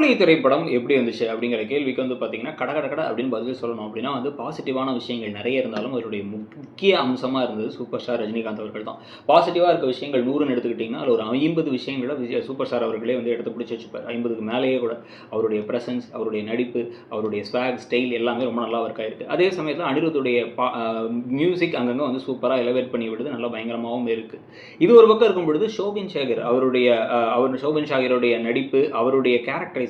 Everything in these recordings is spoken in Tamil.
கூலி திரைப்படம் எப்படி இருந்துச்சு அப்படிங்கிற கேள்விக்கு வந்து பார்த்தீங்கன்னா, கட கட கட அப்படின்னு பதில் சொல்லணும் அப்படின்னா வந்து பாசிட்டிவான விஷயங்கள் நெறைய இருந்தாலும், அதனுடைய முக்கிய அம்சமா இருந்தது சூப்பர் ஸ்டார் ரஜினிகாந்த் அவர்கள் தான். பாசிட்டிவா இருக்க விஷயங்கள் 100ன்னு எடுத்துக்கிட்டிங்கன்னா, அதுல ஒரு 50 விஷயங்கள சூப்பர் ஸ்டார் அவர்களே வந்து எடுத்து பிடிச்சு வச்சுப்பார். 50க்கு மேலேயே கூட. அவருடைய பிரசன்ஸ், அவருடைய நடிப்பு, அவருடைய ஸ்வாக், ஸ்டைல் எல்லாமே ரொம்ப நல்லா ஒர்க் ஆயிருக்கு. அதே சமயத்தில அனிருத்துடைய மியூசிக் அங்கங்க வந்து சூப்பரா எலவேட் பண்ணி விடுது. நல்லா பயங்கரமாவும் இருக்கு. இது ஒரு பக்கம் இருக்கும் பொழுது ஷோபின் ஷேகர் அவர் ஷோபின் ஷாகருடைய நடிப்பு, அவருடைய கேரக்டரைசேஷன்,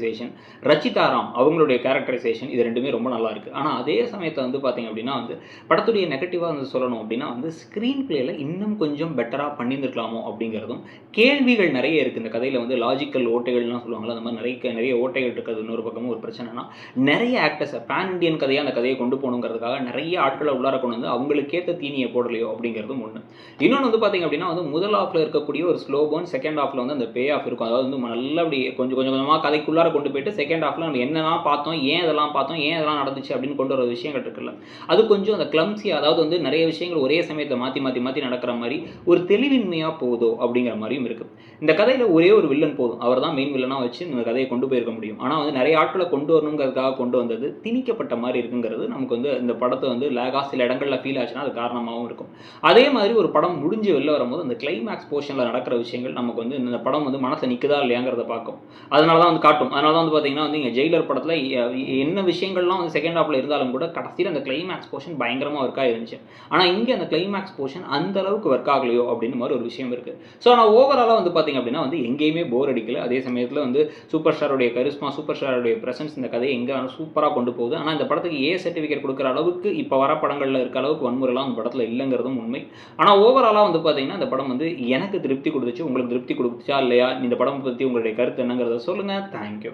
ரச்சிதா ராம் அவங்களுடைய கேரக்டரைசேஷன் இது 2மே ரொம்ப நல்லா இருக்கு. ஆனா அதே சமயத்துல வந்து பார்த்தீங்க அப்படின்னா வந்து படத்துடைய நெகட்டிவா வந்து சொல்லணும் அப்படின்னா வந்து ஸ்க்ரீன் பிளேல இன்னும் கொஞ்சம் பெட்டரா பண்ணியிருந்திருக்கலாமோ அப்படிங்கிறதும், கேள்விகள் நெறைய இருக்கு. இந்த கதையில வந்து லாஜிக்கல் ஓட்டைகள்லாம் சொல்லுவாங்கல்ல, அந்த மாதிரி நெறைய ஓட்டைகள் இருக்கிறது இன்னொரு பக்கமும் ஒரு பிரச்சனைனா, நெறைய ஆக்டர்ஸ் பேன் இண்டியன் கதையா அந்த கதையை கொண்டு போகணுங்கிறதுக்காக நெறைய ஆட்கள உள்ளார கொண்டு வந்து அவங்களுக்கேத்த தீனிய போடலையோ அப்படிங்கிறதும் ஒண்ணு. இன்னொன்னு வந்து பார்த்தீங்க அப்படின்னா வந்து முதல் ஹாஃப்ல இருக்கக்கூடிய ஒரு ஸ்லோ பர்ன், செகண்ட் ஹாஃப்ல வந்து அந்த பே ஆஃப் இருக்கும். அதாவது வந்து நல்லா அப்படி கொஞ்சம் கொஞ்சமா கதைக்குள்ளார கொண்டு போயிட்டு செகண்ட் ஹாஃப்ல நம்ம என்னலாம் பார்த்தோம், ஏன் இதெல்லாம் பார்த்தோம், ஏன் இதெல்லாம் நடந்துச்சு அப்படின்னு கொண்டு வர விஷயங்கள் இருக்குல்ல. அது கொஞ்சம் அந்த கிளம்ஸியா அதாவது வந்து நிறைய விஷயங்கள் ஒரே சமயத்துல மாத்தி நடக்கிற மாரி ஒரு தெளிவின்மையா போகுதோ அப்படிங்கிற மாரியும் இருக்கு. இந்த கதையில ஒரே ஒரு வில்லன் போதும். அவர் தான் மெயின் வில்லனா வச்சு இந்த கதையை கொண்டு போயிருக்க முடியும். ஆனா வந்து நிறைய ஆட்கள கொண்டு வரணுங்கிறதுக்காக கொண்டு வந்தது திணிக்கப்பட்ட மாரி இருக்குங்கிறது நமக்கு வந்து இந்த படத்த வந்து லேகா சில இடங்கள்ல ஃபீல் ஆச்சுன்னா அது காரணமாவும் இருக்கும். அதே மாதிரி ஒரு படம் முடிஞ்சு வெளில வரும்போது அந்த கிளைமாக்ஸ் போர்ஷன்ல நடக்கிற விஷயங்கள் நமக்கு வந்து இந்த படம் வந்து மனசுல நிக்குதா இல்லையாங்கிறத பார்க்கும். அதனால தான் வந்து காட்டும். அதனால தான் வந்து பார்த்தீங்கன்னா வந்து இங்க ஜெயிலர் படத்துல என்ன விஷயங்கள்லாம் வந்து செகண்ட் ஹாஃப்ல இருந்தாலும் கூட கடைசியில அந்த கிளைமாக்ஸ் போர்ஷன் பயங்கரமா ஒர்க் ஆயிருந்துச்சு. ஆனா இங்க அந்த கிளைமாக்ஸ் போர்ஷன் அந்த அளவுக்கு ஒர்க் ஆகலையோ அப்படின்னு மாதிரி ஒரு விஷயம் இருக்கு. ஸோ நான் ஓவராலா வந்து பார்த்தீங்க அப்படின்னா வந்து எங்கேயுமே போர் அடிக்கல. அதே சமயத்துல வந்து சூப்பர் ஸ்டாருடைய கரிஸ்மா, சூப்பர் ஸ்டாருடைய பிரசன்ஸ் இந்த கதையை எங்க சூப்பரா கொண்டு போகுது. ஆனா இந்த படத்துக்கு ஏ சர்டிஃபிகேட் கொடுக்குற அளவுக்கு இப்ப வர படங்கள்ல இருக்க அளவுக்கு வன்முறைலாம் அந்த படத்துல இல்லைங்கிறதும் உண்மை. ஆனா ஓவராலா வந்து பார்த்தீங்கன்னா இந்த படம் வந்து எனக்கு திருப்தி கொடுத்துச்சு. உங்களுக்கு திருப்தி கொடுத்துச்சா இல்லையா? இந்த படம் பத்தி உங்களுடைய கருத்து என்னங்கிறத சொல்லுங்க. தேங்க்யூ.